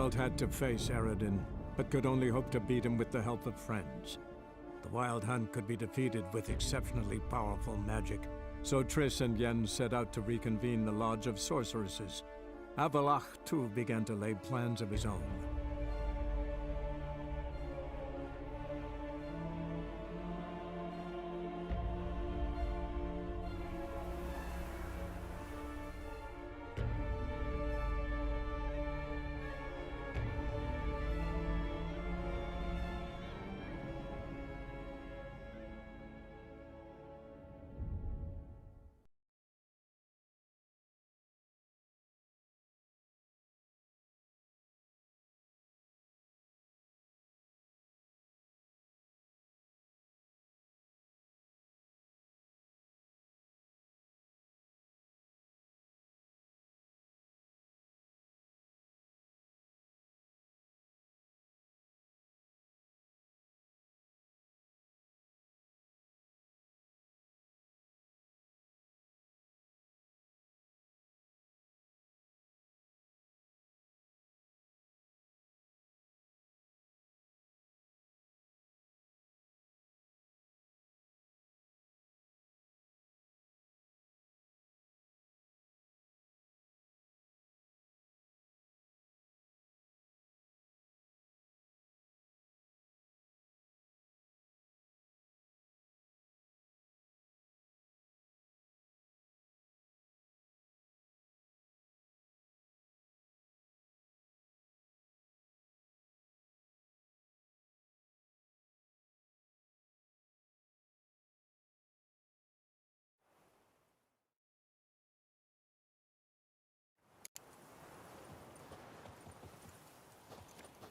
world had to face Eredin, but could only hope to beat him with the help of friends. The Wild Hunt could be defeated with exceptionally powerful magic, so Triss and Yen set out to reconvene the Lodge of Sorceresses. Avallac'h, too, began to lay plans of his own.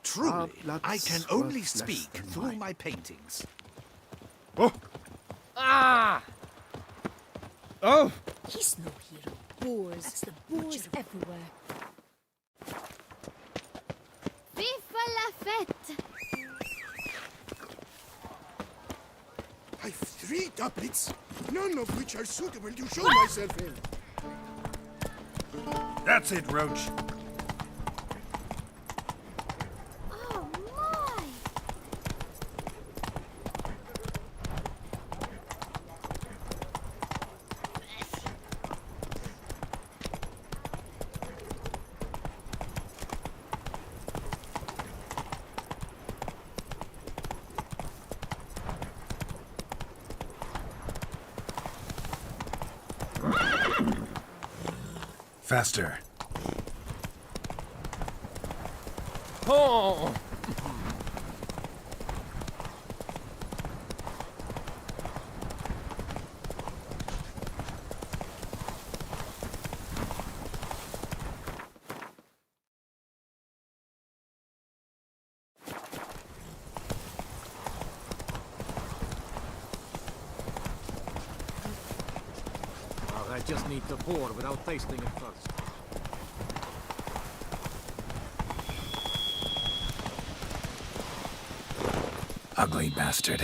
Truly, I can only speak through my paintings. Oh! Ah! Oh! He's no hero. Boars. That's the boars everywhere. Viva la fête! I've 3 doublets, none of which are suitable to show myself in. That's it, Roach. Oh my! Faster. Oh! I just need to pour without tasting it first. Ugly bastard.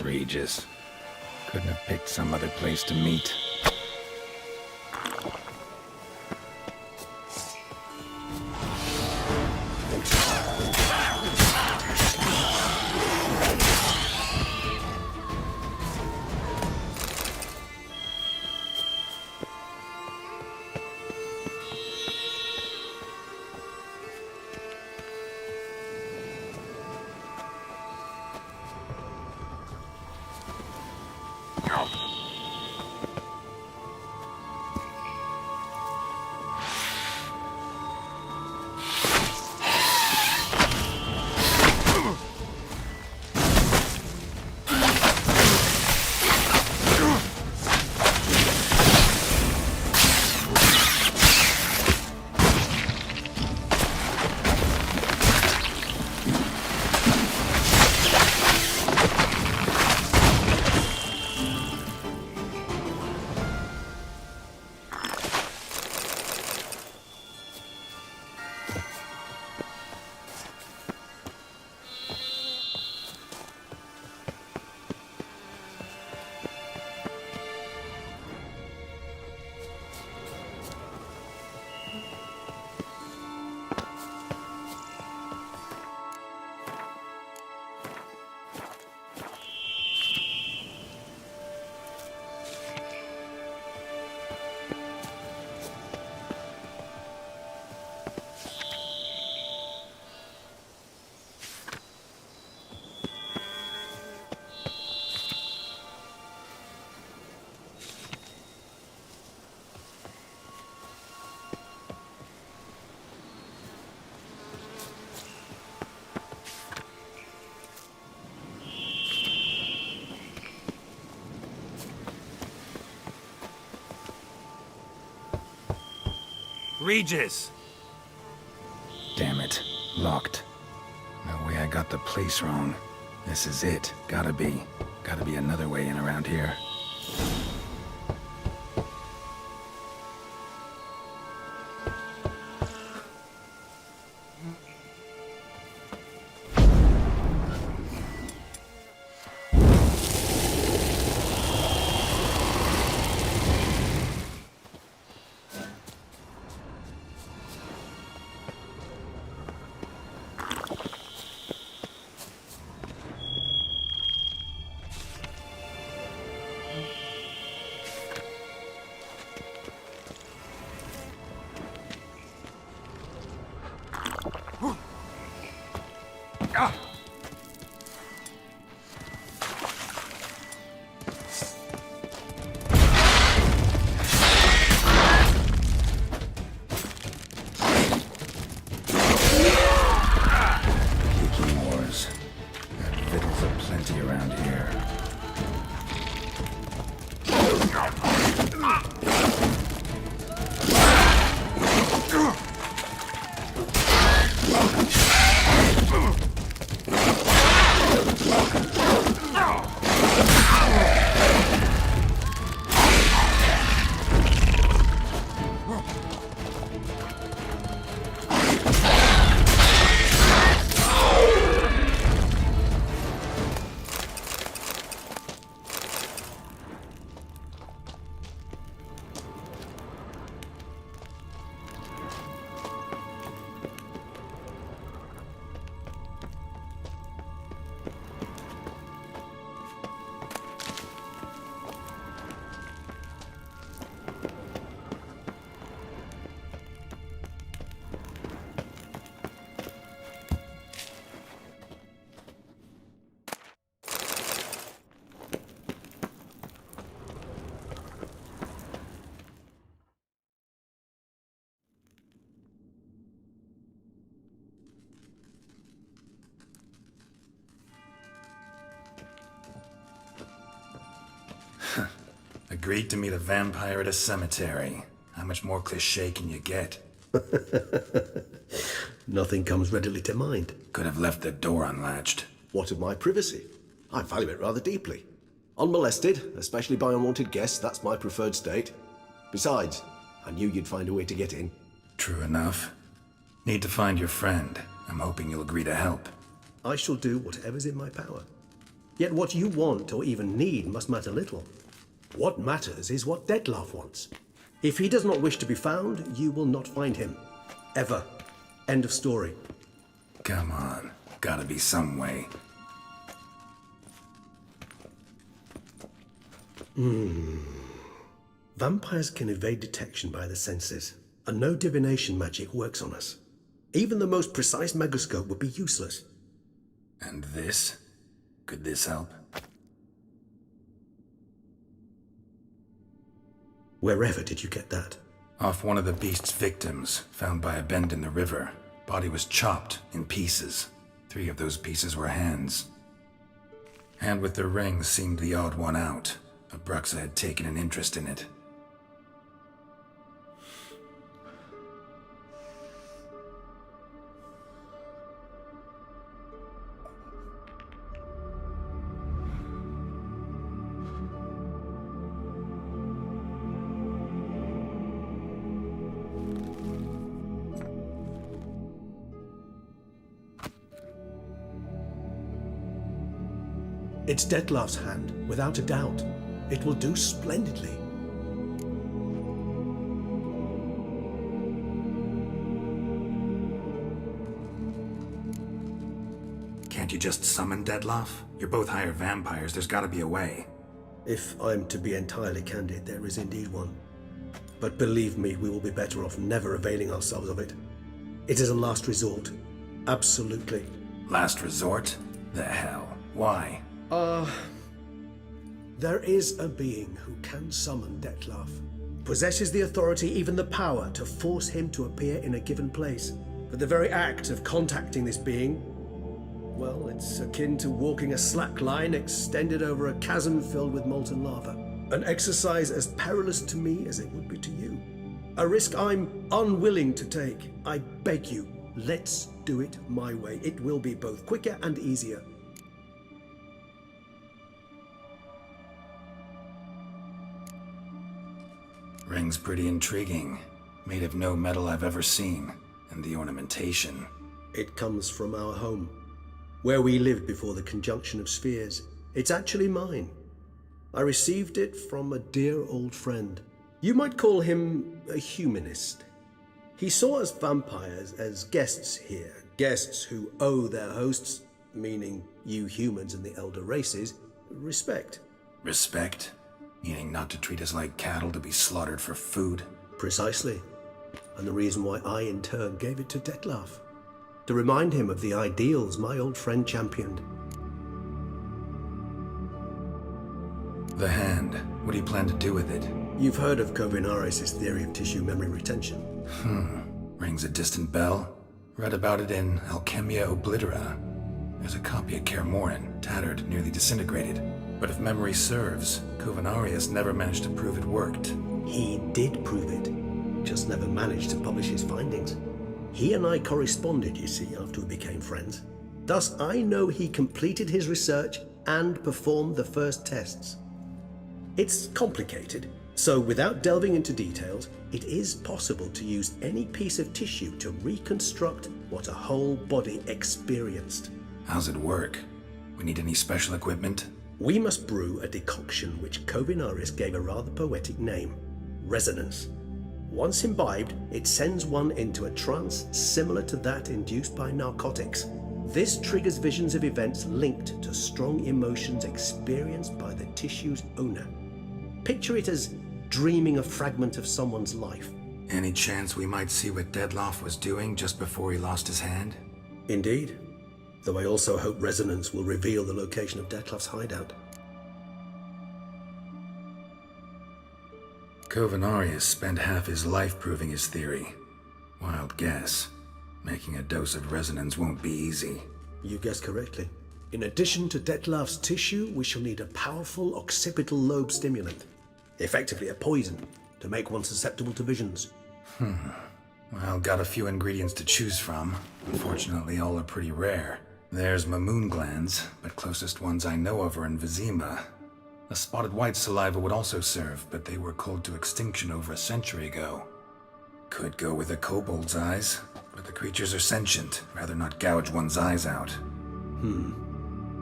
Regis. Couldn't have picked some other place to meet. Regis! Damn it. Locked. No way I got the place wrong. This is it. Gotta be. Gotta be another way in around here. Agreed to meet a vampire at a cemetery. How much more cliché can you get? Nothing comes readily to mind. Could have left the door unlatched. What of my privacy? I value it rather deeply. Unmolested, especially by unwanted guests, that's my preferred state. Besides, I knew you'd find a way to get in. True enough. Need to find your friend. I'm hoping you'll agree to help. I shall do whatever's in my power. Yet what you want or even need must matter little. What matters is what Dettlaff wants. If he does not wish to be found, you will not find him. Ever. End of story. Come on. Gotta be some way. Vampires can evade detection by the senses, and no divination magic works on us. Even the most precise megascope would be useless. And this? Could this help? Wherever did you get that? Off one of the beast's victims, found by a bend in the river. Body was chopped in pieces. 3 of those pieces were hands. Hand with the ring seemed the odd one out. Abruxa had taken an interest in it. It's Dettlaff's hand, without a doubt. It will do splendidly. Can't you just summon Dettlaff? You're both higher vampires, there's gotta be a way. If I'm to be entirely candid, there is indeed one. But believe me, we will be better off never availing ourselves of it. It is a last resort. Absolutely. Last resort? The hell? Why? There is a being who can summon Dettlaff. Possesses the authority, even the power, to force him to appear in a given place. But the very act of contacting this being, well, it's akin to walking a slack line extended over a chasm filled with molten lava. An exercise as perilous to me as it would be to you. A risk I'm unwilling to take. I beg you, let's do it my way. It will be both quicker and easier. Ring's pretty intriguing. Made of no metal I've ever seen. And the ornamentation. It comes from our home, where we lived before the conjunction of spheres. It's actually mine. I received it from a dear old friend. You might call him a humanist. He saw us vampires as guests here, guests who owe their hosts, meaning you humans and the elder races, respect. Respect? Meaning not to treat us like cattle to be slaughtered for food? Precisely. And the reason why I in turn gave it to Dettlaff. To remind him of the ideals my old friend championed. The hand. What do you plan to do with it? You've heard of Kovinaris' theory of tissue memory retention. Rings a distant bell. Read about it in Alchemia Oblitera. There's a copy of Kaer Morhen, tattered, nearly disintegrated. But if memory serves, Kovinaris never managed to prove it worked. He did prove it, just never managed to publish his findings. He and I corresponded, you see, after we became friends. Thus, I know he completed his research and performed the first tests. It's complicated, so without delving into details, it is possible to use any piece of tissue to reconstruct what a whole body experienced. How's it work? We need any special equipment? We must brew a decoction which Kovinaris gave a rather poetic name, resonance. Once imbibed, it sends one into a trance similar to that induced by narcotics. This triggers visions of events linked to strong emotions experienced by the tissue's owner. Picture it as dreaming a fragment of someone's life. Any chance we might see what Dettlaff was doing just before he lost his hand? Indeed. Though I also hope resonance will reveal the location of Dettlaff's hideout. Kovinaris spent half his life proving his theory. Wild guess. Making a dose of resonance won't be easy. You guessed correctly. In addition to Dettlaff's tissue, we shall need a powerful occipital lobe stimulant. Effectively a poison, to make one susceptible to visions. Well, got a few ingredients to choose from. Unfortunately, all are pretty rare. There's Mamoon glands, but closest ones I know of are in Vizima. A spotted white saliva would also serve, but they were cold to extinction over a century ago. Could go with a kobold's eyes, but the creatures are sentient. Rather not gouge one's eyes out.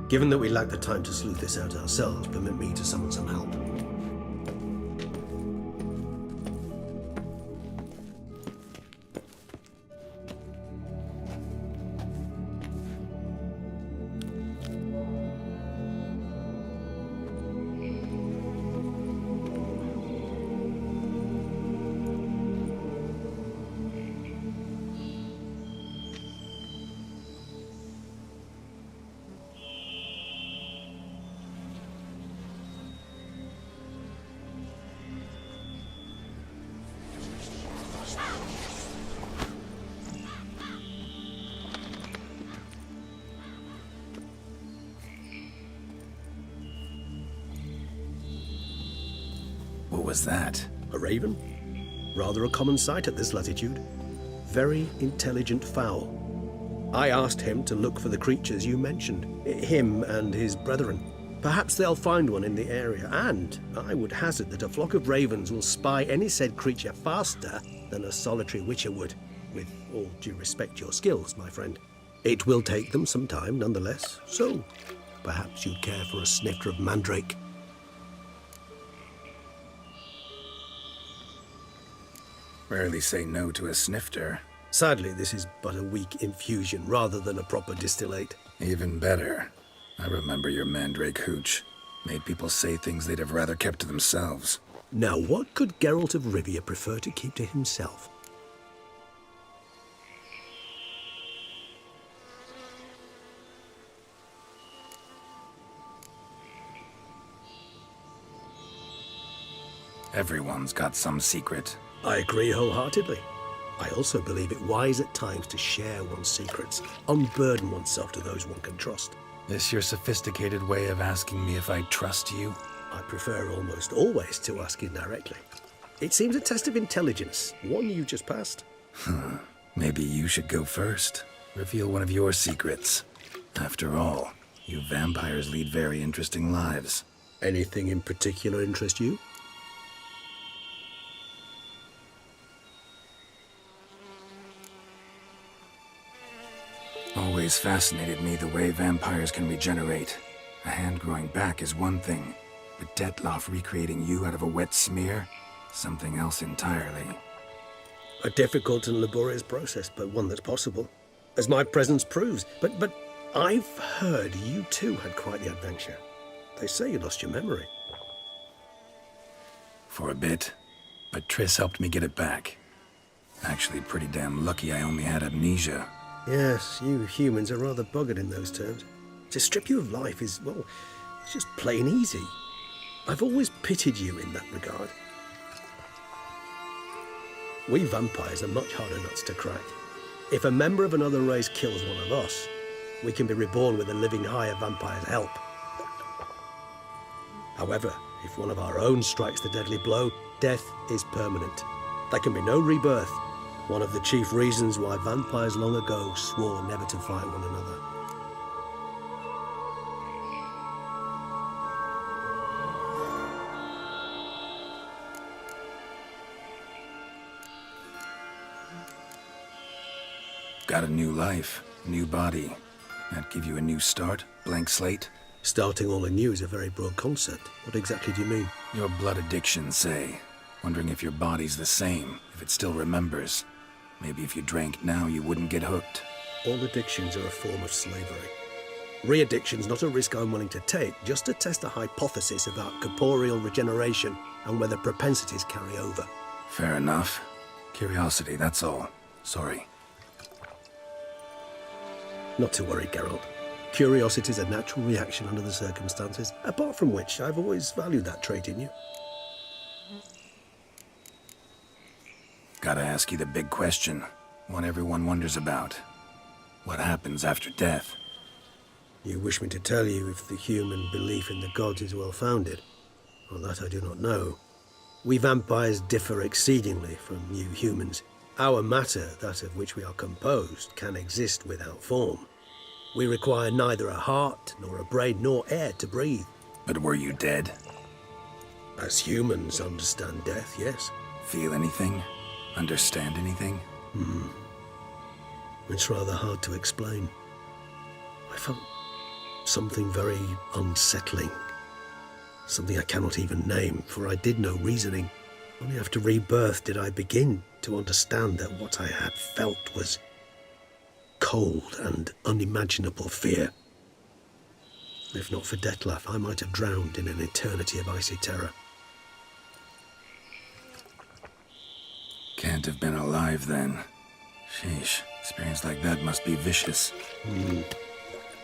Given that we lack the time to sleuth this out ourselves, permit me to summon some help. What was that? A raven? Rather a common sight at this latitude. Very intelligent fowl. I asked him to look for the creatures you mentioned, him and his brethren. Perhaps they'll find one in the area, and I would hazard that a flock of ravens will spy any said creature faster than a solitary witcher would, with all due respect to your skills, my friend. It will take them some time, nonetheless, so perhaps you'd care for a snifter of mandrake. Rarely say no to a snifter. Sadly, this is but a weak infusion rather than a proper distillate. Even better. I remember your mandrake hooch. Made people say things they'd have rather kept to themselves. Now, what could Geralt of Rivia prefer to keep to himself? Everyone's got some secret. I agree wholeheartedly. I also believe it wise at times to share one's secrets, unburden oneself to those one can trust. This your sophisticated way of asking me if I trust you? I prefer almost always to ask indirectly. It seems a test of intelligence, one you just passed. Maybe you should go first. Reveal one of your secrets. After all, you vampires lead very interesting lives. Anything in particular interest you? Always fascinated me the way vampires can regenerate. A hand growing back is one thing, but Detloff recreating you out of a wet smear? Something else entirely. A difficult and laborious process, but one that's possible, as my presence proves. But I've heard you too had quite the adventure. They say you lost your memory. For a bit, but Triss helped me get it back. Actually pretty damn lucky I only had amnesia. Yes, you humans are rather buggered in those terms. To strip you of life is, well, it's just plain easy. I've always pitied you in that regard. We vampires are much harder nuts to crack. If a member of another race kills one of us, we can be reborn with a living higher vampire's help. However, if one of our own strikes the deadly blow, death is permanent. There can be no rebirth. One of the chief reasons why vampires long ago swore never to fight one another. Got a new life, new body. That give you a new start, blank slate? Starting all anew is a very broad concept. What exactly do you mean? Your blood addiction, say. Wondering if your body's the same, if it still remembers. Maybe if you drank now, you wouldn't get hooked. All addictions are a form of slavery. Re-addiction's not a risk I'm willing to take, just to test a hypothesis about corporeal regeneration and whether propensities carry over. Fair enough. Curiosity, that's all. Sorry. Not to worry, Geralt. Curiosity is a natural reaction under the circumstances, apart from which I've always valued that trait in you. Gotta ask you the big question. One everyone wonders about. What happens after death? You wish me to tell you if the human belief in the gods is well-founded? Well, that I do not know. We vampires differ exceedingly from you humans. Our matter, that of which we are composed, can exist without form. We require neither a heart, nor a brain, nor air to breathe. But were you dead? As humans understand death, yes. Feel anything? Understand anything? It's rather hard to explain. I felt something very unsettling. Something I cannot even name, for I did no reasoning. Only after rebirth did I begin to understand that what I had felt was cold and unimaginable fear. If not for Detlaff, I might have drowned in an eternity of icy terror. Can't have been alive then. Sheesh, experience like that must be vicious.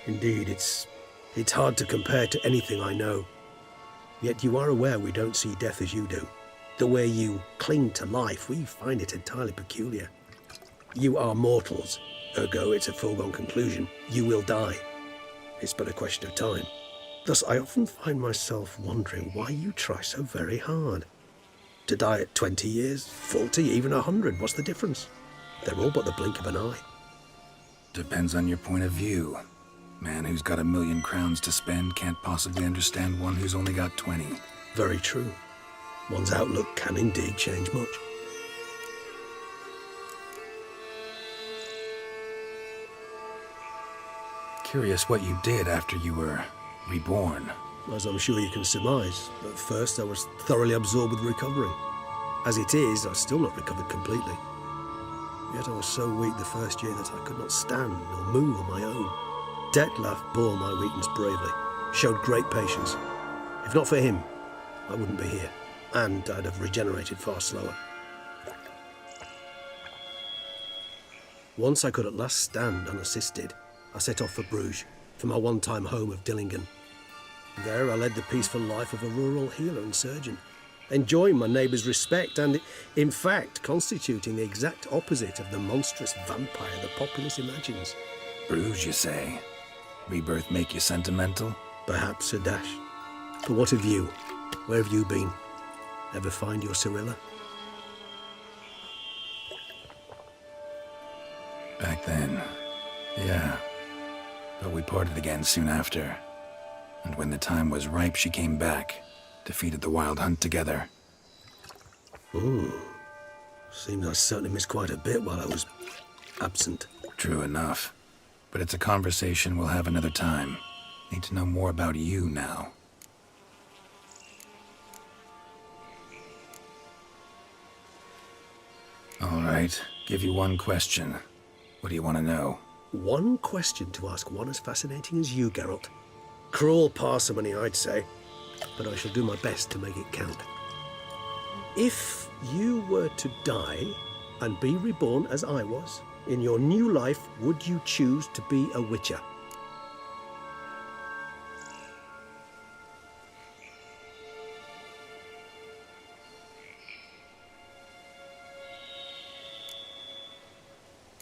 Indeed, it's hard to compare to anything I know. Yet you are aware we don't see death as you do. The way you cling to life, we find it entirely peculiar. You are mortals, ergo it's a foregone conclusion. You will die. It's but a question of time. Thus, I often find myself wondering why you try so very hard. To die at 20 years, 40, even 100, what's the difference? They're all but the blink of an eye. Depends on your point of view. Man who's got 1,000,000 crowns to spend can't possibly understand one who's only got 20. Very true. One's outlook can indeed change much. Curious what you did after you were reborn. As I'm sure you can surmise, at first I was thoroughly absorbed with recovering. As it is, I've still not recovered completely. Yet I was so weak the first year that I could not stand or move on my own. Detlef bore my weakness bravely, showed great patience. If not for him, I wouldn't be here, and I'd have regenerated far slower. Once I could at last stand unassisted, I set off for Bruges, for my one-time home of Dillingen. There I led the peaceful life of a rural healer and surgeon, enjoying my neighbours' respect and, in fact, constituting the exact opposite of the monstrous vampire the populace imagines. Bruges, you say? Rebirth make you sentimental? Perhaps a dash. But what of you? Where have you been? Ever find your Cyrilla? Back then, yeah. But we parted again soon after. And when the time was ripe, she came back, defeated the Wild Hunt together. Ooh. Seems I certainly missed quite a bit while I was absent. True enough. But it's a conversation we'll have another time. Need to know more about you now. All right, give you one question. What do you want to know? One question to ask one as fascinating as you, Geralt. Cruel parsimony, I'd say, but I shall do my best to make it count. If you were to die and be reborn as I was, in your new life, would you choose to be a Witcher?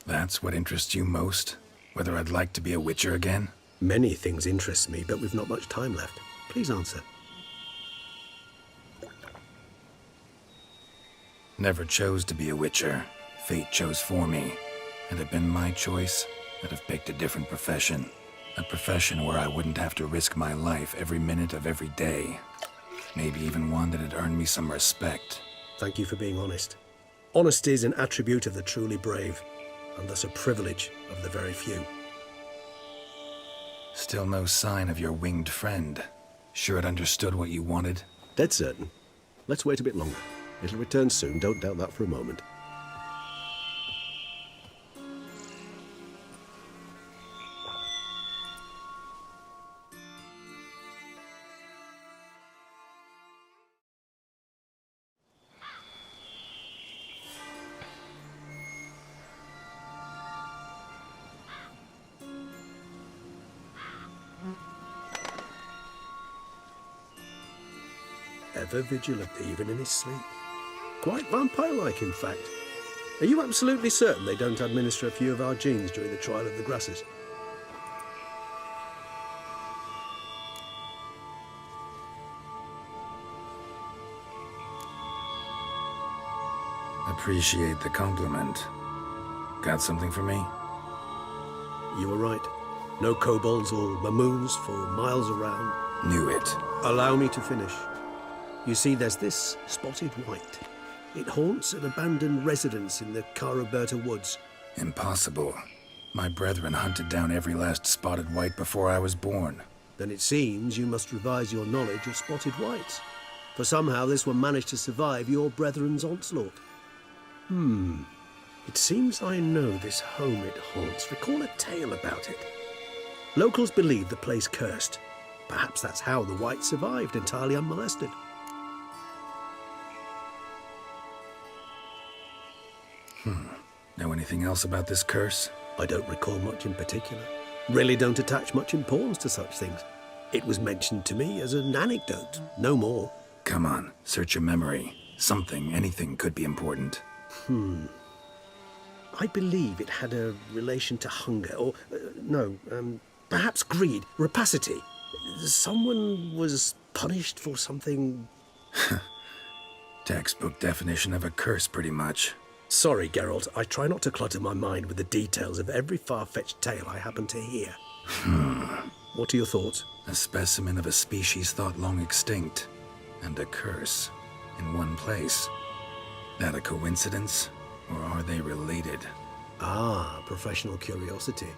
That's what interests you most? Whether I'd like to be a Witcher again? Many things interest me, but we've not much time left. Please answer. Never chose to be a Witcher. Fate chose for me. Had it been my choice, I'd have picked a different profession. A profession where I wouldn't have to risk my life every minute of every day. Maybe even one that had earned me some respect. Thank you for being honest. Honesty is an attribute of the truly brave, and thus a privilege of the very few. Still no sign of your winged friend. Sure it understood what you wanted? Dead certain. Let's wait a bit longer. It'll return soon, don't doubt that for a moment. Ever vigilant, even in his sleep. Quite vampire-like, in fact. Are you absolutely certain they don't administer a few of our genes during the trial of the grasses? Appreciate the compliment. Got something for me? You were right. No kobolds or mamoons for miles around. Knew it. Allow me to finish. You see, there's this spotted white. It haunts an abandoned residence in the Caraberta woods. Impossible. My brethren hunted down every last spotted white before I was born. Then it seems you must revise your knowledge of spotted whites. For somehow this one managed to survive your brethren's onslaught. It seems I know this home it haunts. Recall a tale about it. Locals believe the place cursed. Perhaps that's how the whites survived entirely unmolested. Know anything else about this curse? I don't recall much in particular. Really don't attach much importance to such things. It was mentioned to me as an anecdote, no more. Come on, search your memory. Something, anything could be important. I believe it had a relation to hunger, or, perhaps greed, rapacity. Someone was punished for something... Textbook definition of a curse, pretty much. Sorry, Geralt, I try not to clutter my mind with the details of every far-fetched tale I happen to hear. What are your thoughts? A specimen of a species thought long extinct, and a curse, in one place. That a coincidence, or are they related? Ah, professional curiosity.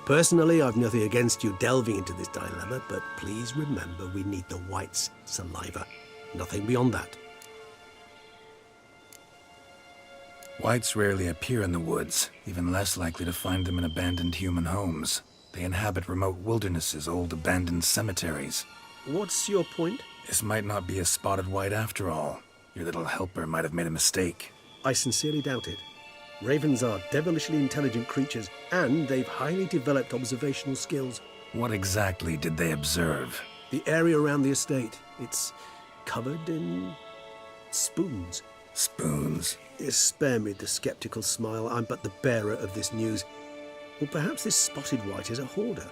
Personally, I've nothing against you delving into this dilemma, but please remember we need the white's saliva. Nothing beyond that. Whites rarely appear in the woods, even less likely to find them in abandoned human homes. They inhabit remote wildernesses, old abandoned cemeteries. What's your point? This might not be a spotted white after all. Your little helper might have made a mistake. I sincerely doubt it. Ravens are devilishly intelligent creatures, and they've highly developed observational skills. What exactly did they observe? The area around the estate, it's covered in spoons. Spoons? Spare me the skeptical smile. I'm but the bearer of this news. Or perhaps this spotted white is a hoarder.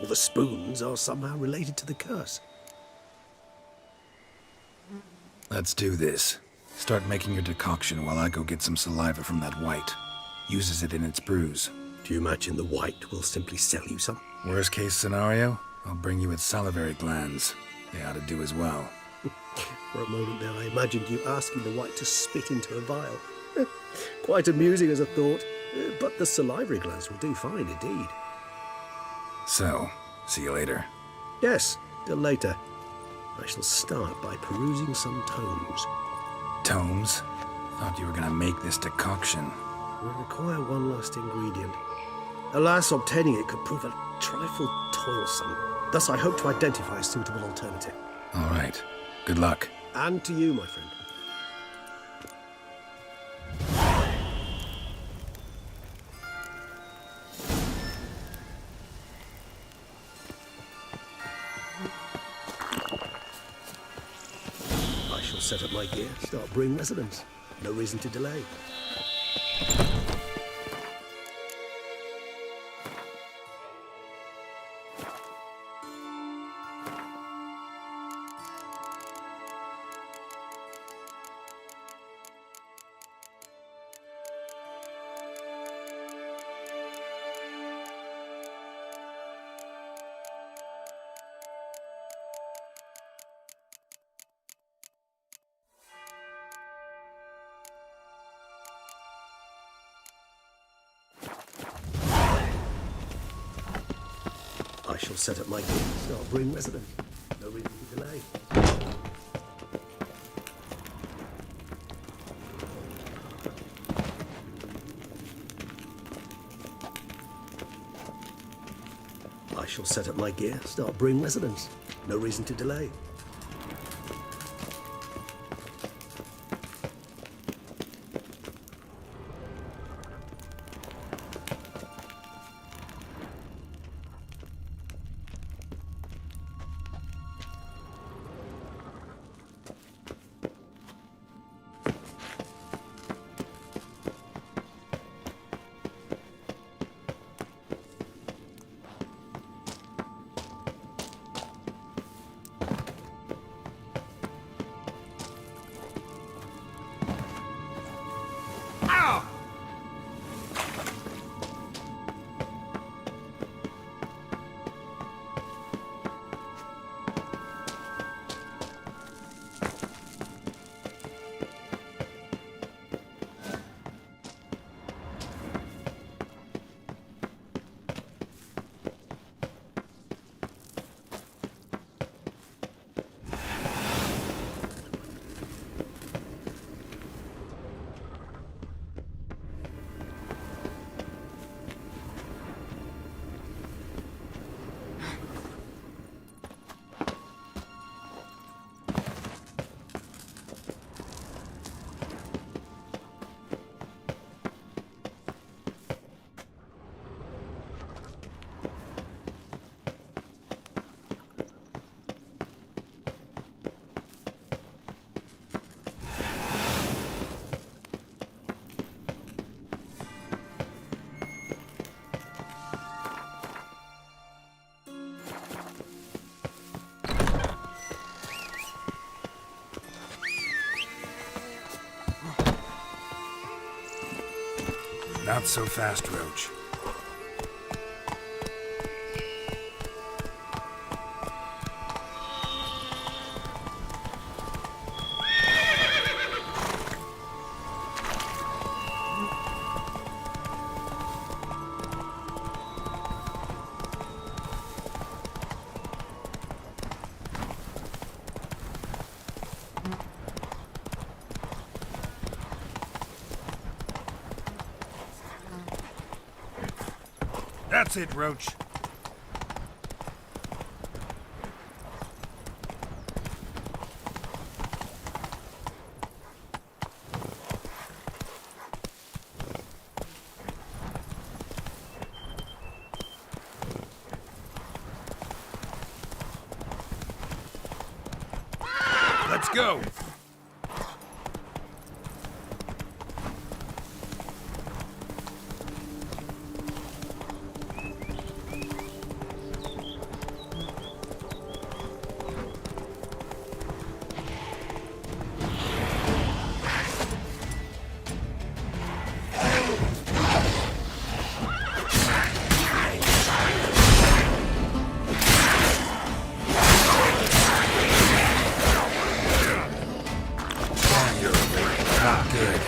Or the spoons are somehow related to the curse. Let's do this. Start making your decoction while I go get some saliva from that white. Uses it in its brews. Do you imagine the white will simply sell you some? Worst case scenario, I'll bring you its salivary glands. They ought to do as well. For a moment there, I imagined you asking the white to spit into a vial. Quite amusing as a thought, but the salivary glands will do fine indeed. So, see you later. Yes, till later. I shall start by perusing some tomes. Tomes? Thought you were gonna make this decoction. Will require one last ingredient. Alas, obtaining it could prove a trifle toilsome. Thus, I hope to identify a suitable alternative. All right. Good luck. And to you, my friend. I shall set up my gear, start brewing residence. No reason to delay. I shall set up my gear, start brewing residence. No reason to delay. I shall set up my gear, start brewing residence. No reason to delay. Not so fast, Roach. That's it, Roach. Let's go. Not good.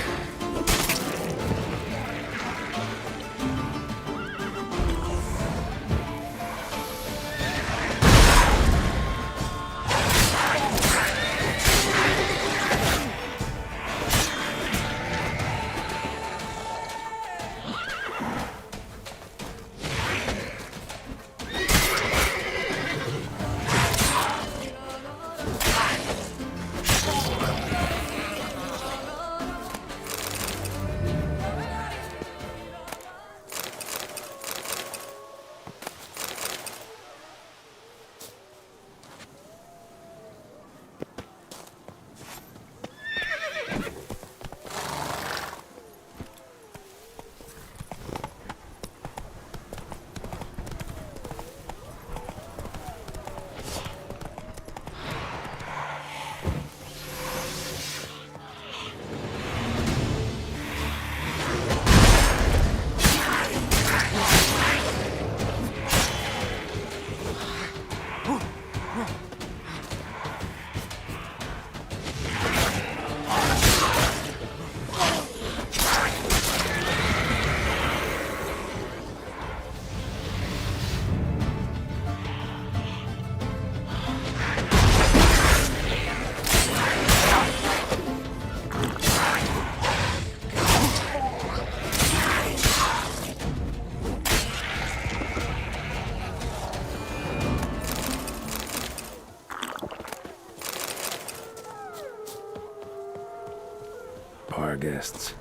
Bar guests.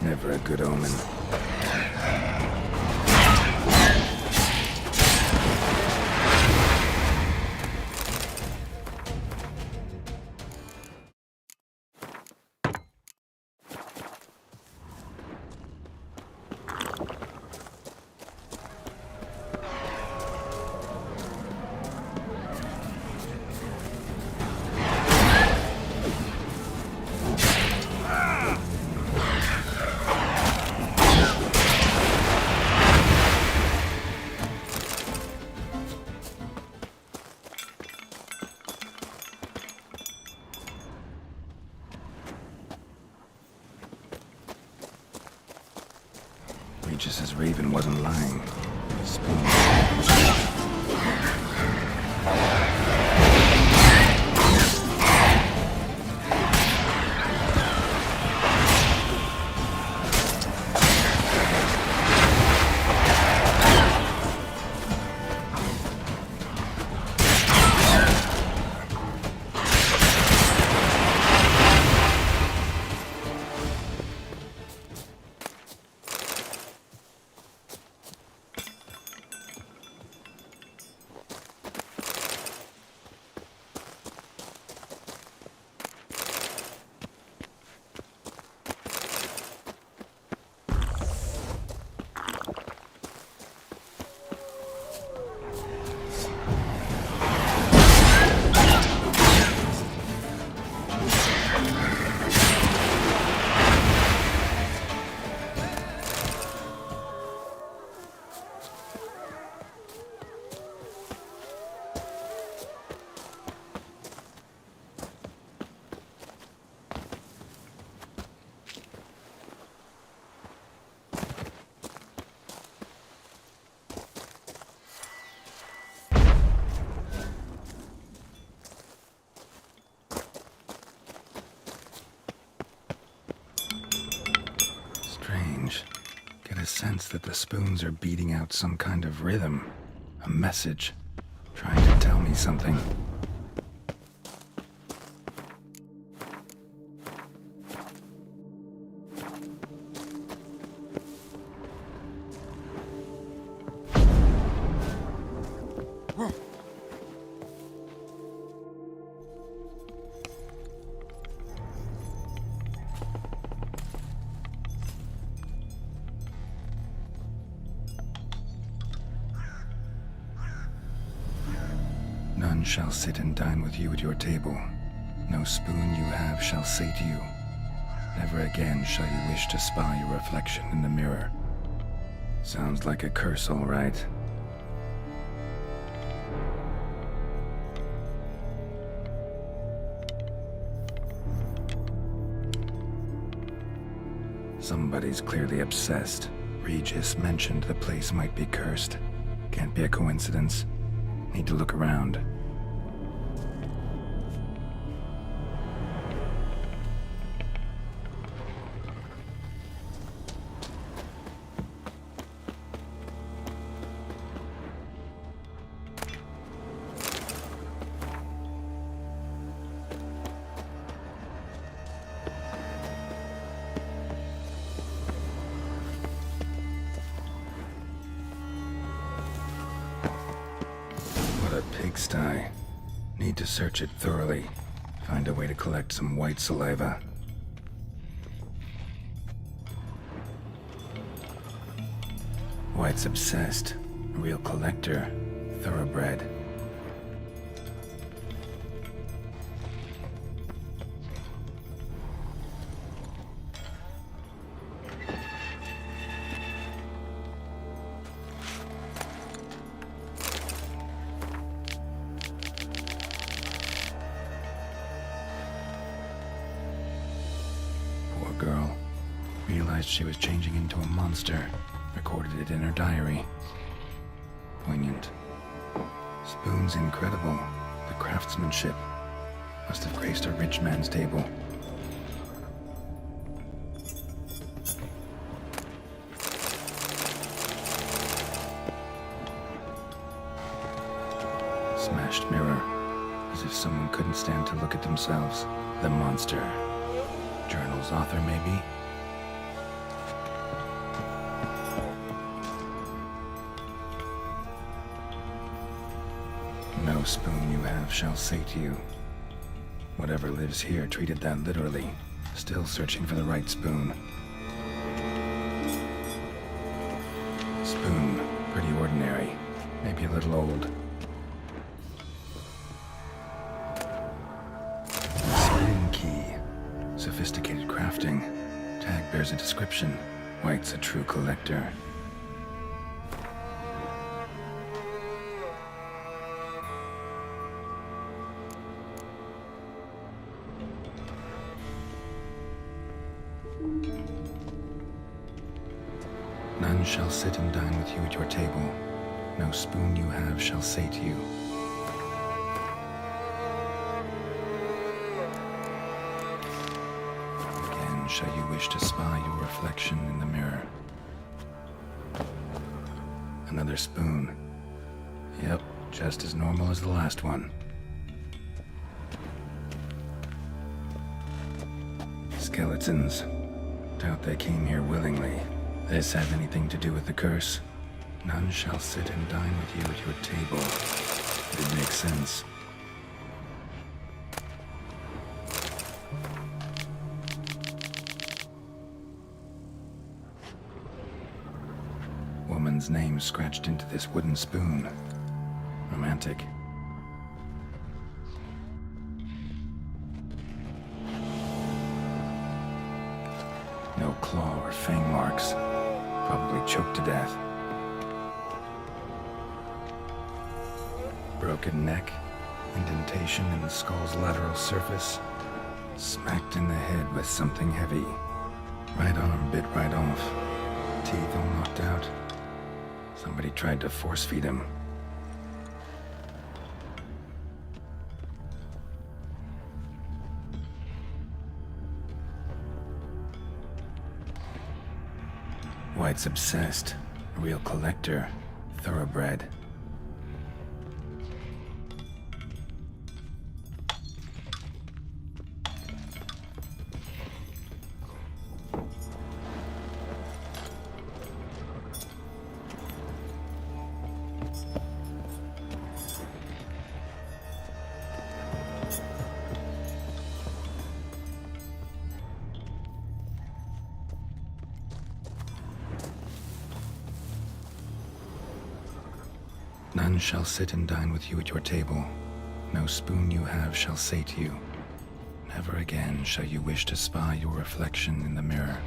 Never a good omen. Regis says Raven wasn't lying. sense that the spoons are beating out some kind of rhythm, a message, trying to tell me something. None shall sit and dine with you at your table. No spoon you have shall say to you, never again shall you wish to spy your reflection in the mirror. Sounds like a curse, all right. Somebody's clearly obsessed. Regis mentioned the place might be cursed. Can't be a coincidence. Need to look around. Pigsty. Need to search it thoroughly. Find a way to collect some white saliva. White's obsessed. A real collector. Thoroughbred. Girl realized she was changing into a monster, recorded it in her diary. Poignant. Spoon's incredible. The craftsmanship must have graced a rich man's table. Smashed mirror, as if someone couldn't stand to look at themselves. The monster. Journal's author, maybe? No spoon you have shall say to you. Whatever lives here treated that literally. Still searching for the right spoon. Spoon, pretty ordinary. Maybe a little old. Spoon key. Sophisticated crafting. Tag bears a description. White's a true collector. None shall sit and dine with you at your table. No spoon you have shall say to you, shall you wish to spy your reflection in the mirror. Another spoon. Yep, just as normal as the last one. Skeletons. Doubt they came here willingly. This have anything to do with the curse? None shall sit and dine with you at your table. It makes sense. Woman's name scratched into this wooden spoon. Romantic. No claw or fang marks. Probably choked to death. Broken neck. Indentation in the skull's lateral surface. Smacked in the head with something heavy. Right arm bit right off. Teeth all knocked out. Somebody tried to force feed him. White's obsessed. A real collector. Thoroughbred. None shall sit and dine with you at your table. No spoon you have shall sate you. Never again shall you wish to spy your reflection in the mirror.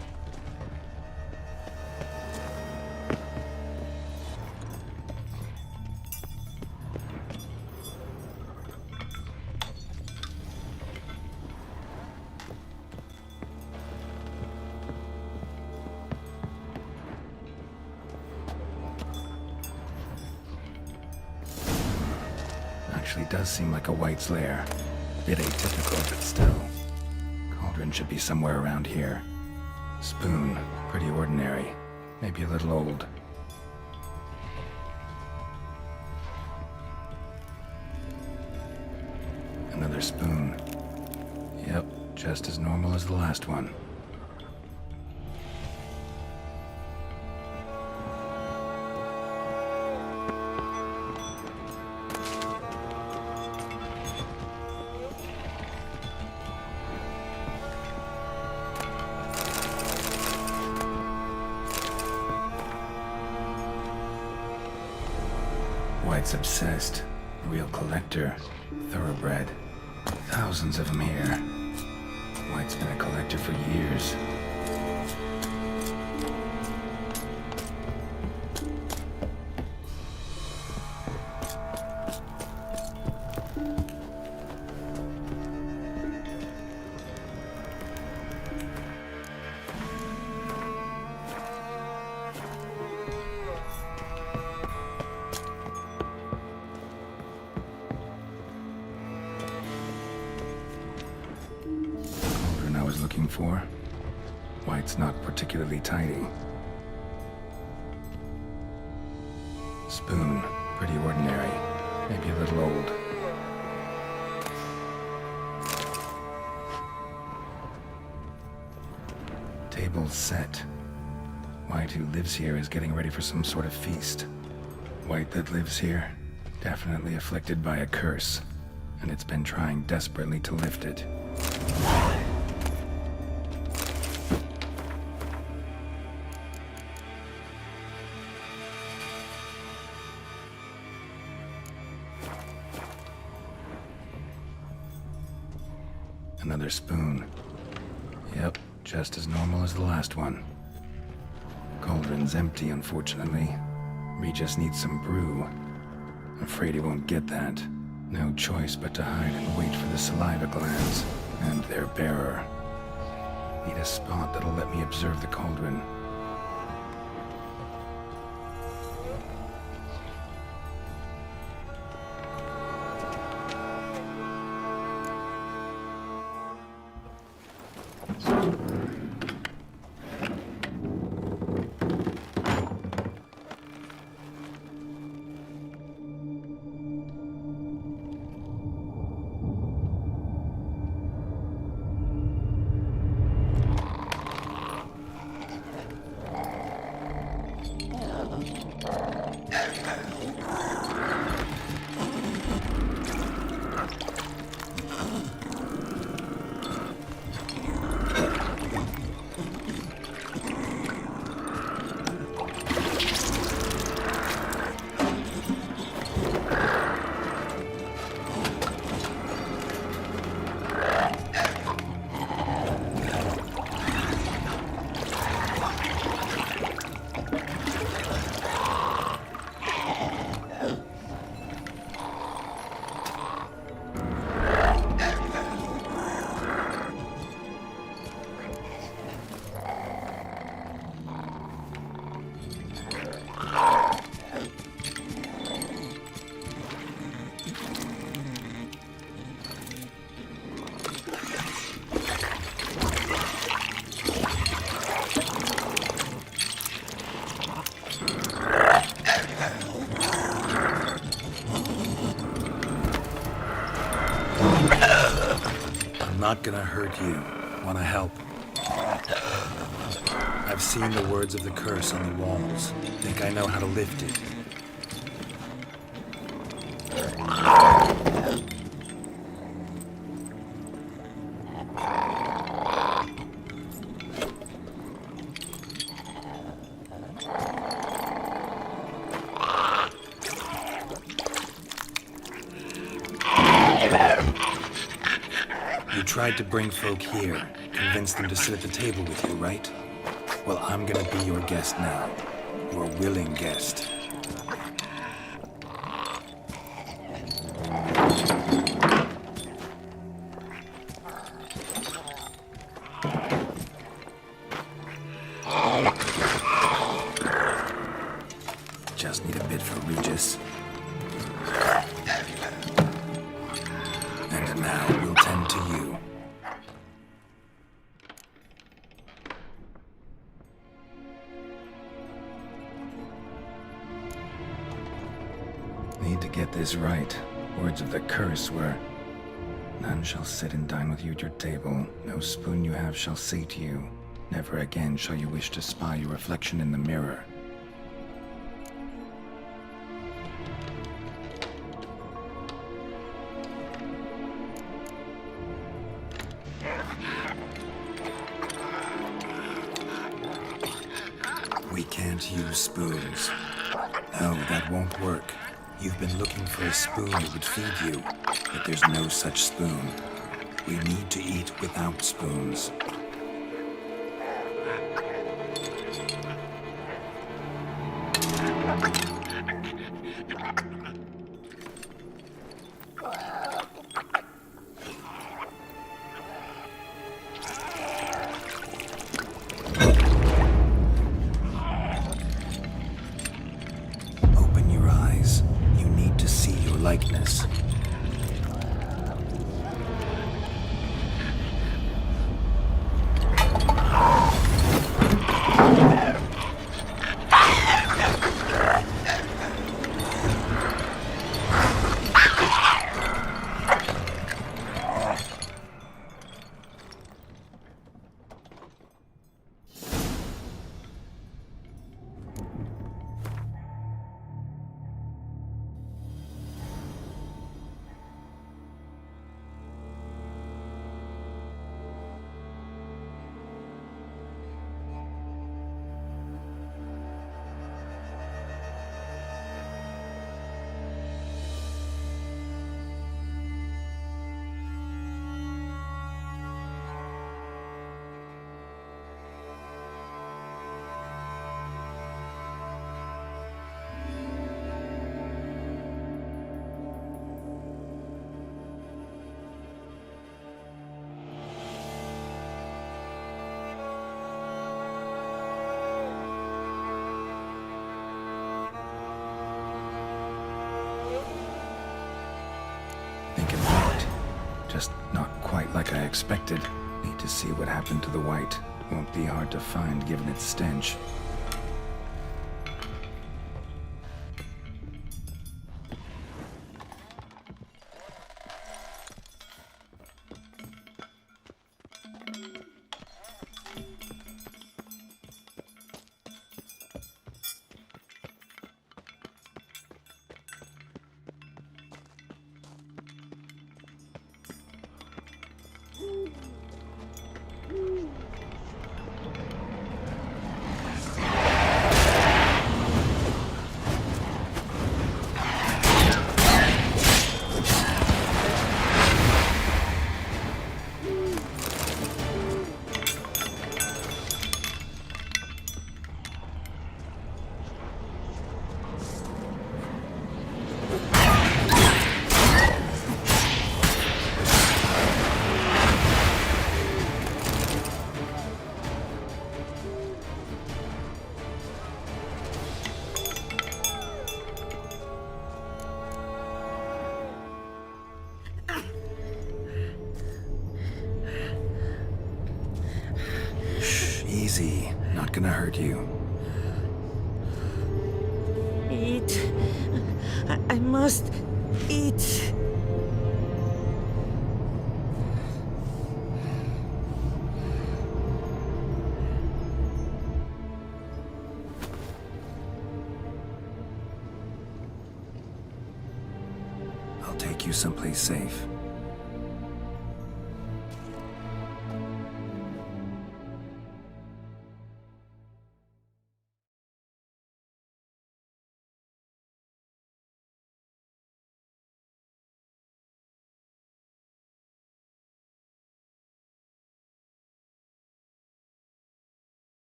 Actually does seem like a White's lair. Bit atypical, but still. Cauldron should be somewhere around here. Spoon, pretty ordinary. Maybe a little old. Another spoon. Yep, just as normal as the last one. White's obsessed. A real collector. Thoroughbred. Thousands of them here. White's been a collector for years. Looking for. White's not particularly tidy. Spoon, pretty ordinary. Maybe a little old. Table's set. White, who lives here, is getting ready for some sort of feast. White that lives here, definitely afflicted by a curse, and it's been trying desperately to lift it. Another spoon. Yep, just as normal as the last one. Cauldron's empty, unfortunately. Regis needs some brew. Afraid he won't get that. No choice but to hide and wait for the saliva glands and their bearer. Need a spot that'll let me observe the cauldron. Not gonna hurt you. Wanna help? I've seen the words of the curse on the walls. Think I know how to lift it. You tried to bring folk here, convince them to sit at the table with you, right? Well, I'm gonna be your guest now. Your willing guest. Just need a bit for Regis. And now we'll tend to you. Need to get this right. Words of the curse were, none shall sit and dine with you at your table. No spoon you have shall sate you. Never again shall you wish to spy your reflection in the mirror. We can't use spoons. No, that won't work. You've been looking for a spoon that would feed you, but there's no such spoon. We need to eat without spoons. Open your eyes. You need to see your likeness. Think it worked. Just not quite like I expected. Need to see what happened to the white. Won't be hard to find given its stench. Easy. Not gonna hurt you. Eat. I must eat. I'll take you someplace safe.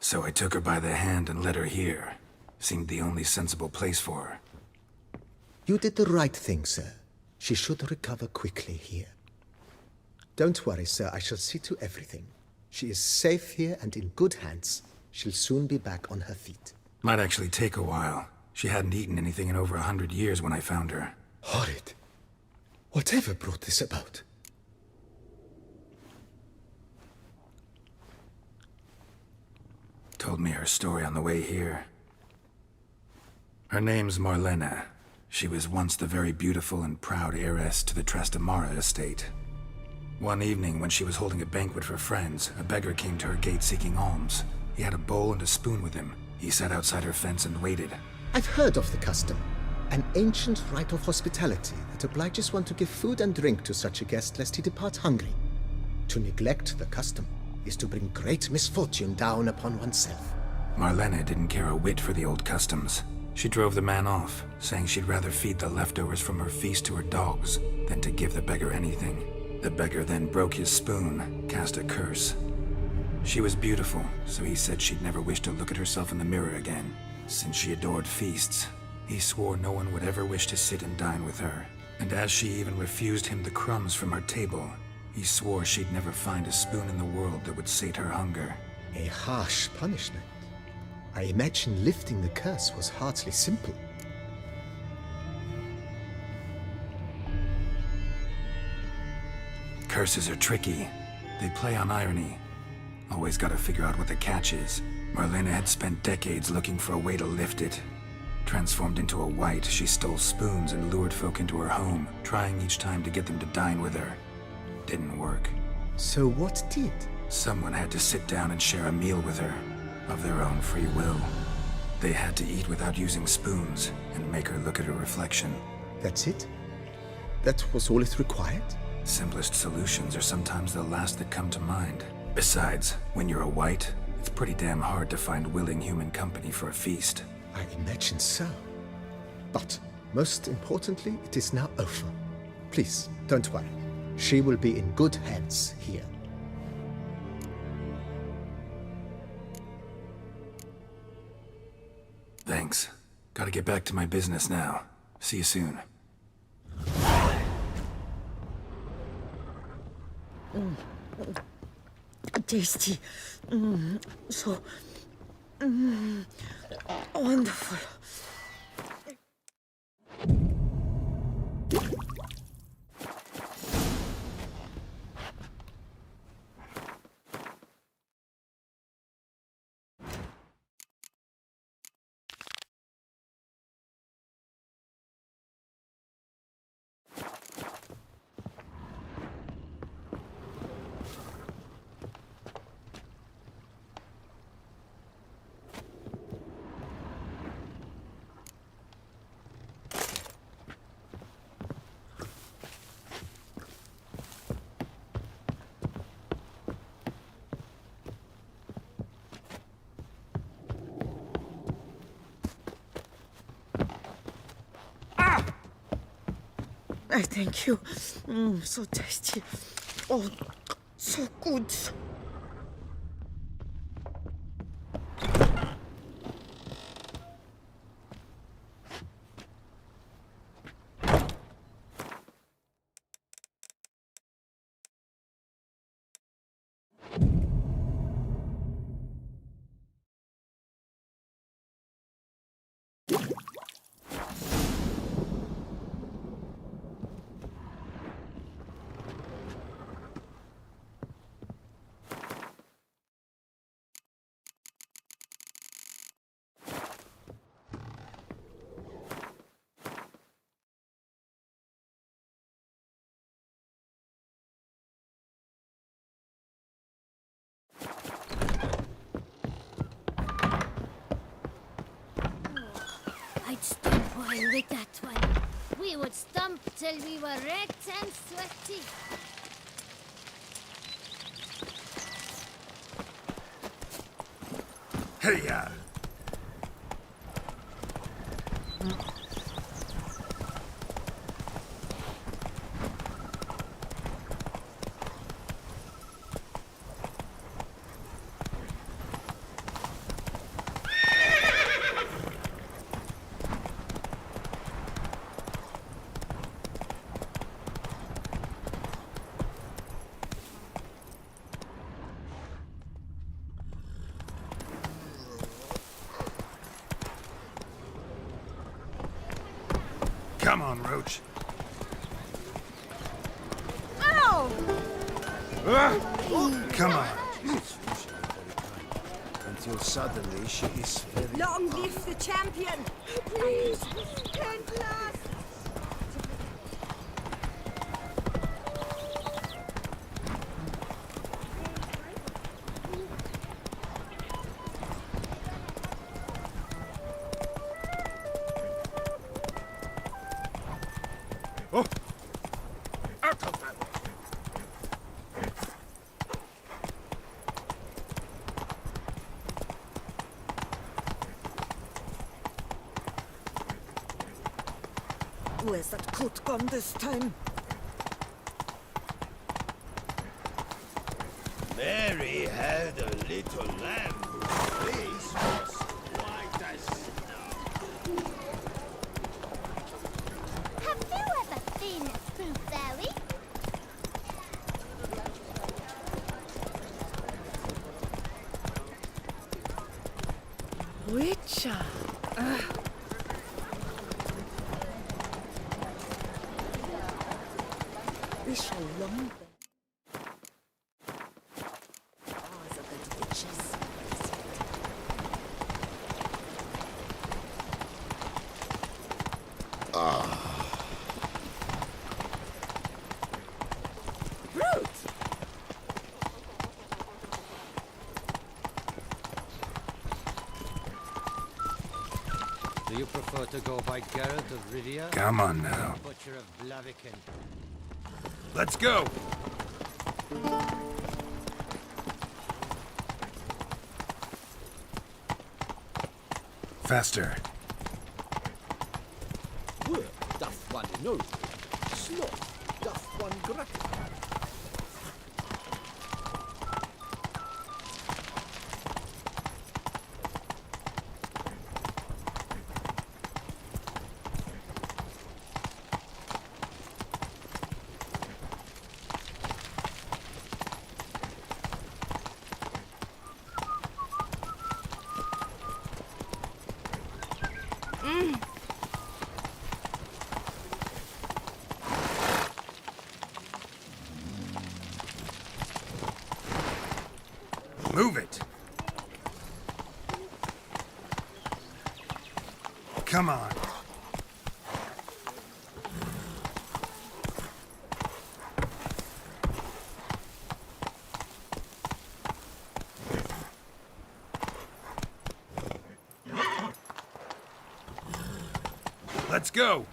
So I took her by the hand and led her here. Seemed the only sensible place for her. You did the right thing, sir. She should recover quickly here. Don't worry, sir. I shall see to everything. She is safe here and in good hands. She'll soon be back on her feet. Might actually take a while. She hadn't eaten anything in over 100 years when I found her. Horrid. Whatever brought this about? Told me her story on the way here. Her name's Marlena. She was once the very beautiful and proud heiress to the Trastamara estate. One evening, when she was holding a banquet for friends, a beggar came to her gate seeking alms. He had a bowl and a spoon with him. He sat outside her fence and waited. I've heard of the custom. An ancient rite of hospitality that obliges one to give food and drink to such a guest lest he depart hungry. To neglect the custom is to bring great misfortune down upon oneself. Marlena didn't care a whit for the old customs. She drove the man off, saying she'd rather feed the leftovers from her feast to her dogs than to give the beggar anything. The beggar then broke his spoon, cast a curse. She was beautiful, so he said she'd never wish to look at herself in the mirror again. Since she adored feasts, he swore no one would ever wish to sit and dine with her. And as she even refused him the crumbs from her table, he swore she'd never find a spoon in the world that would sate her hunger. A harsh punishment. I imagine lifting the curse was hardly simple. Curses are tricky. They play on irony. Always gotta figure out what the catch is. Marlena had spent decades looking for a way to lift it. Transformed into a wight, she stole spoons and lured folk into her home, trying each time to get them to dine with her. Didn't work. So what did? Someone had to sit down and share a meal with her, of their own free will. They had to eat without using spoons, and make her look at her reflection. That's it? That was all it required? Simplest solutions are sometimes the last that come to mind. Besides, when you're a wight, it's pretty damn hard to find willing human company for a feast. I imagine so. But, most importantly, it is now over. Please, don't worry. She will be in good hands here. Thanks. Gotta get back to my business now. See you soon. Tasty. So wonderful. I thank you. So tasty. Oh, so good. We'd stomp while with that one. We would stomp till we were red and sweaty. Hey-ya! Come on, Roach. Ow! Come on. Until suddenly she is very... Long live the champion! Please, can't last! Oh! Out of that! Where's that coat gone this time? Mary had a little lamb whose face was white as snow. Have you ever seen a fruit berry? Witcher! It's so long. Eyes of the witches. Do you prefer to go by Geralt of Rivia? Come on now. Butcher of Blaviken. Let's go! Faster. Work doth one know. Sloth doth one gratify. Move it! Come on. Let's go!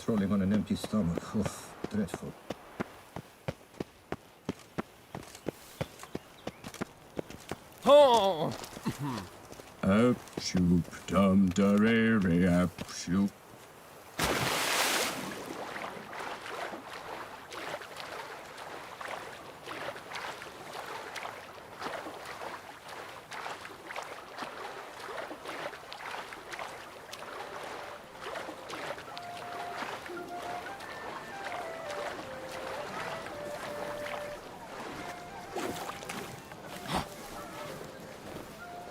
Patrolling on an empty stomach. Oof, dreadful. Oh! Up, shoop, dum, da, re, up, shoop.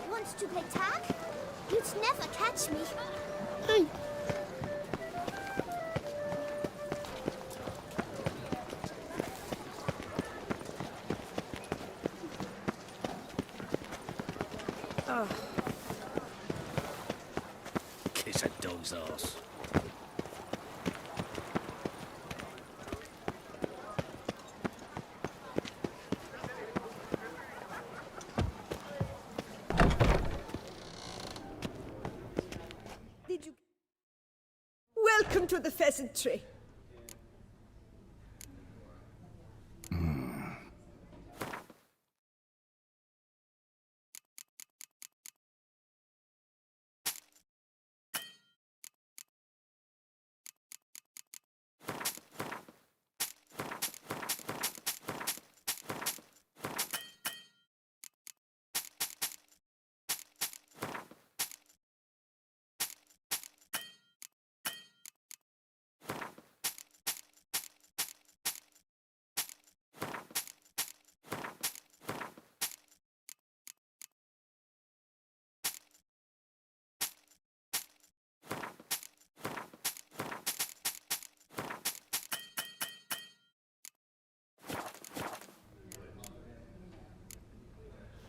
Want to play tag? You'd never catch me. Kiss a dog's ass. Did you... Welcome to the pheasantry.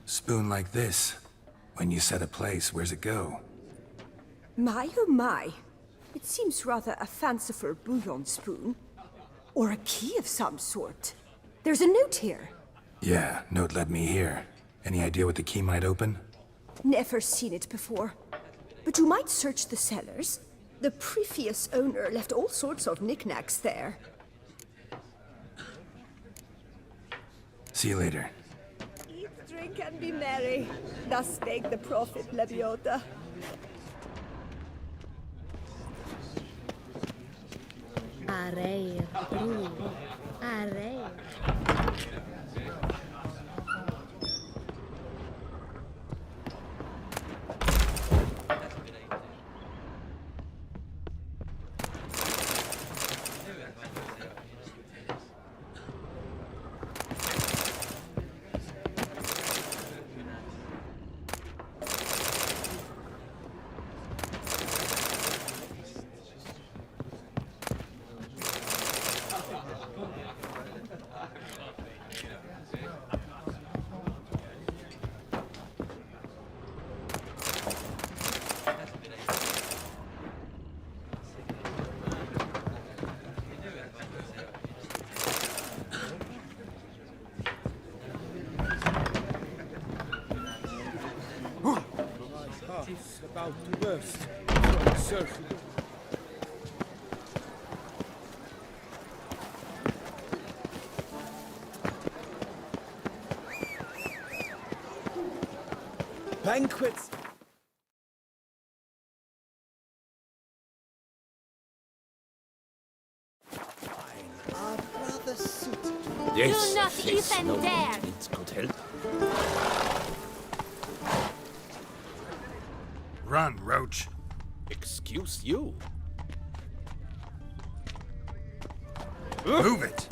Spoon like this. When you set a place, where's it go? My oh my. It seems rather a fanciful bouillon spoon. Or a key of some sort. There's a note here. Yeah, note led me here. Any idea what the key might open? Never seen it before. But you might search the cellars. The previous owner left all sorts of knickknacks there. See you later. Eat, drink, and be merry. Thus spake the prophet Leviota. Arreir, arreir. It's about to burst from the circle. Banquets. Yes, Do not yes, even no dare. It could help. Run, Roach. Excuse you. Move it!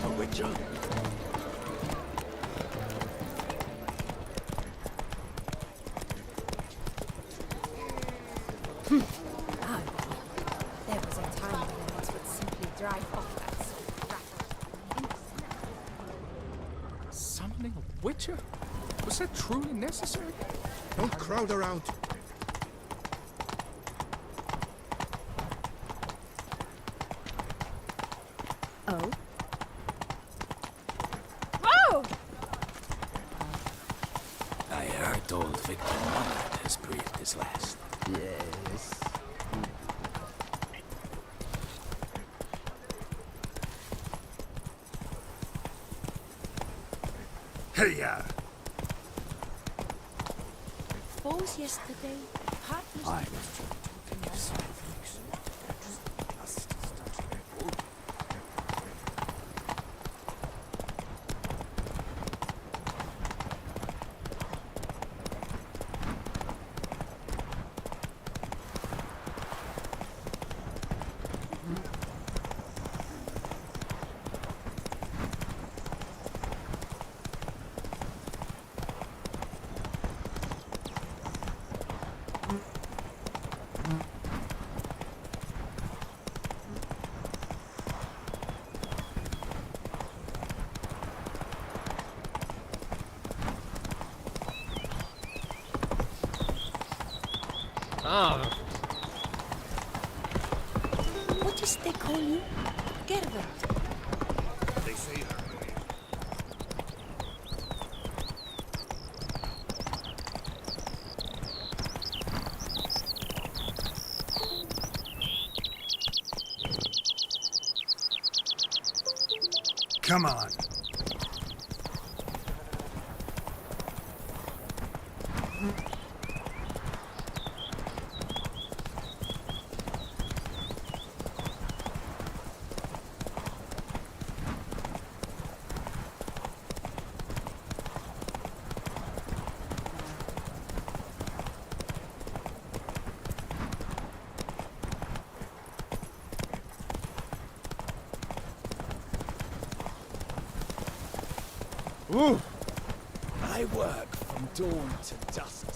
A witcher. There was a time when it would simply drive off that sort of rattle. Summoning a witcher? Was that truly necessary? Don't crowd around. Oh? Oh! I heard old Victor Monad has breathed his last. Yes. Hey-ya! Foes yesterday, partners. I was talking of something. What is they call you? Gervert. They say Come on. I work from dawn to dusk.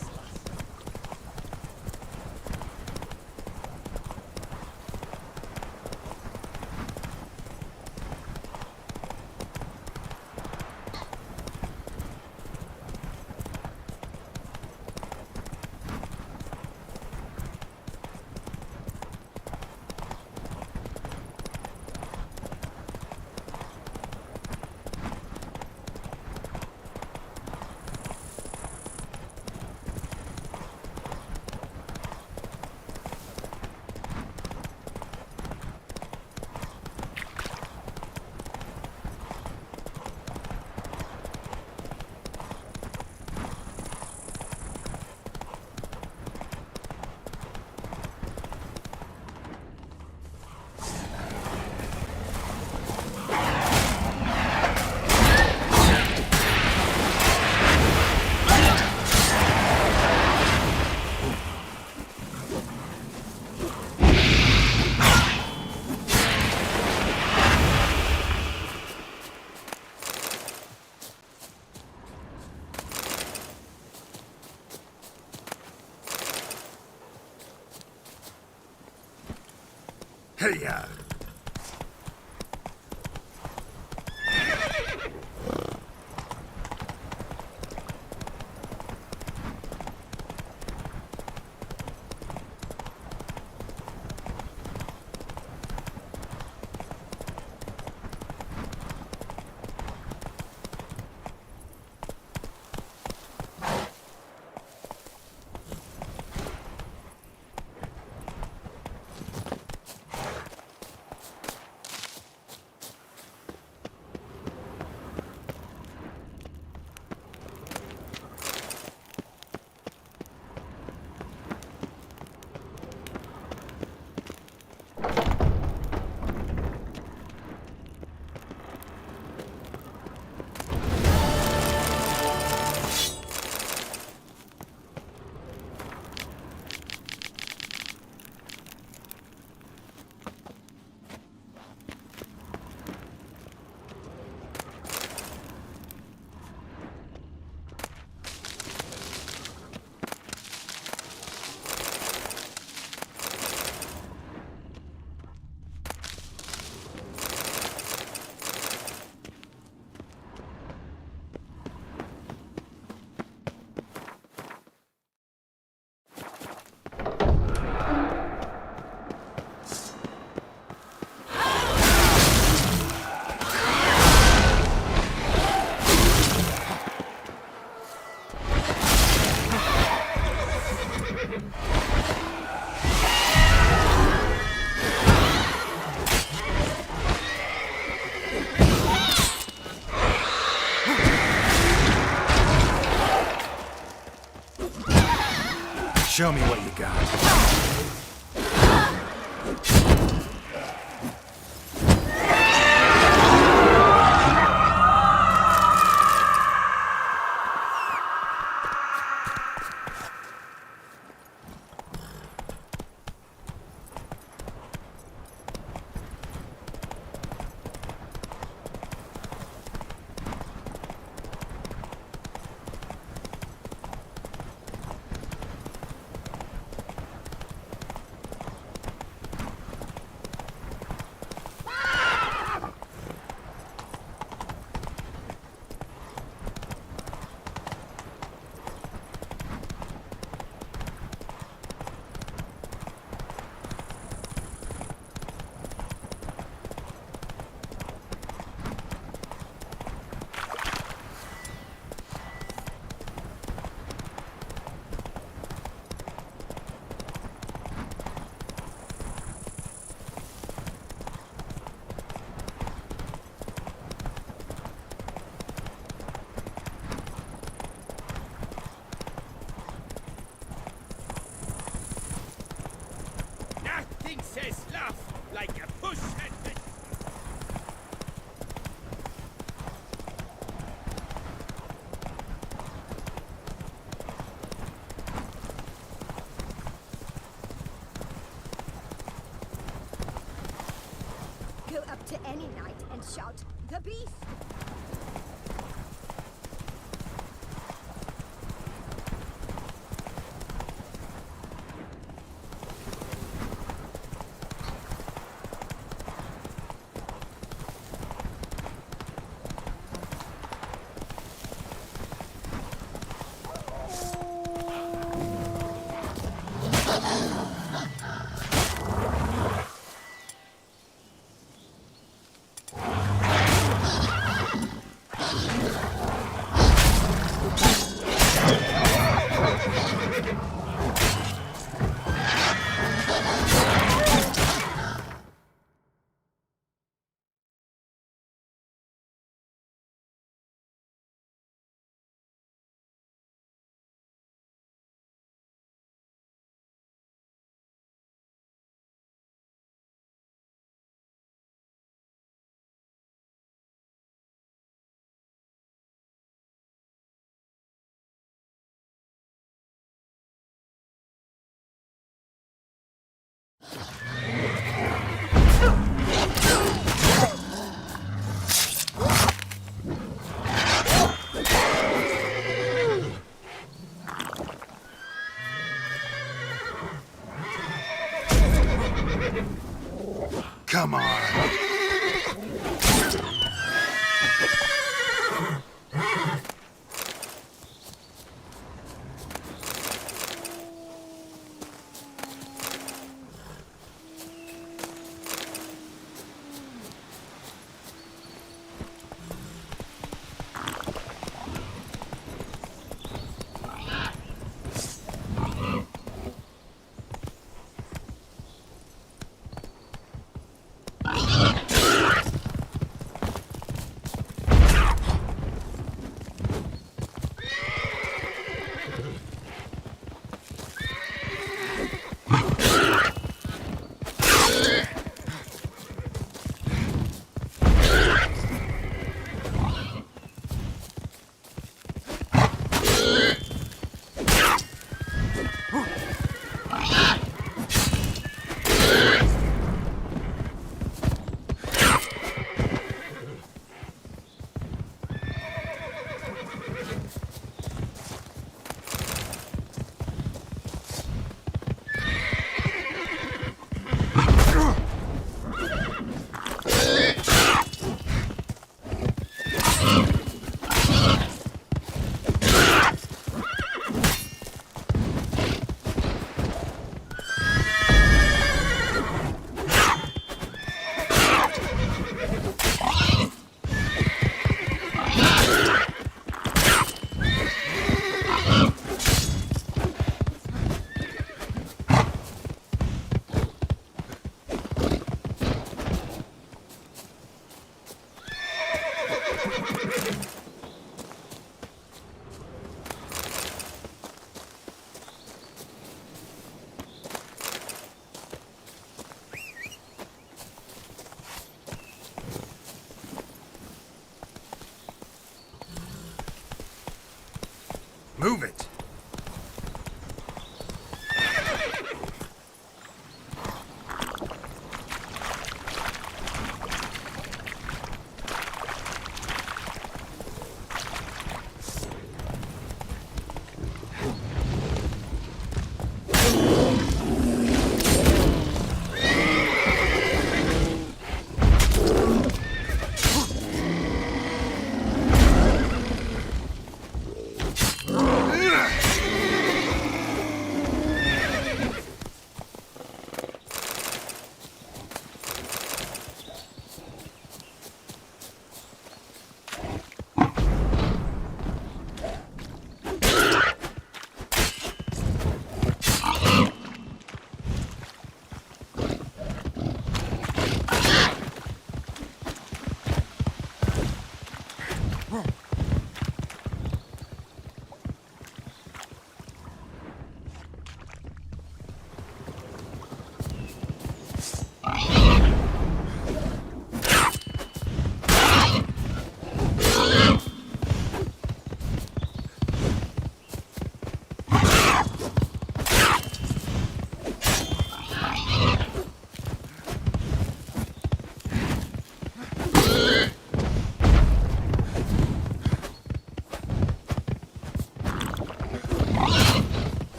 Hey-ya! Show me what you got. Nothing says love like a push and Go up to any knight and shout, "The beast!" Come on. Move it!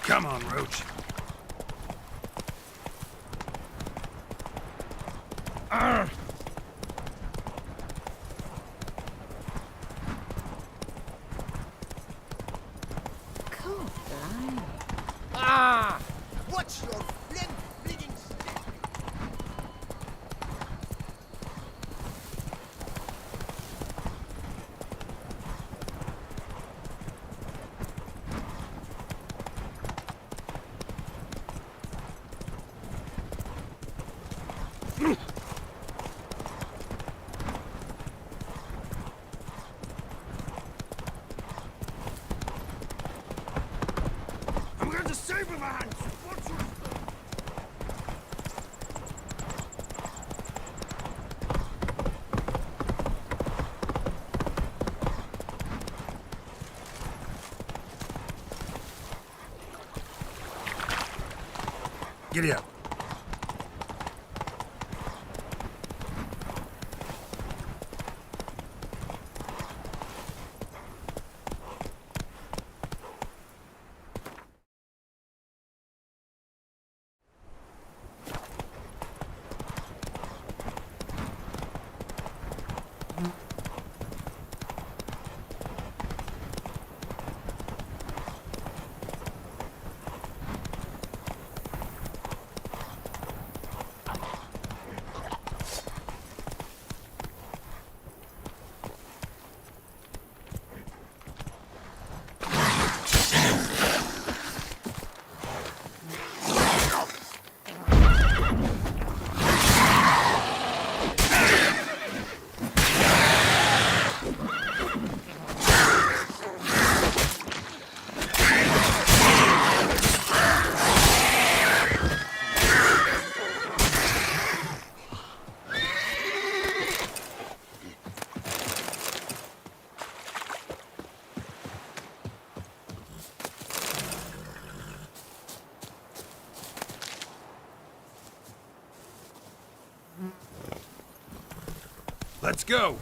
Come on, Roach. Arr! Ah! Watch your flint bleeding stick! I'm going to save him, Hans! Watch your... Giddy up. Let's go!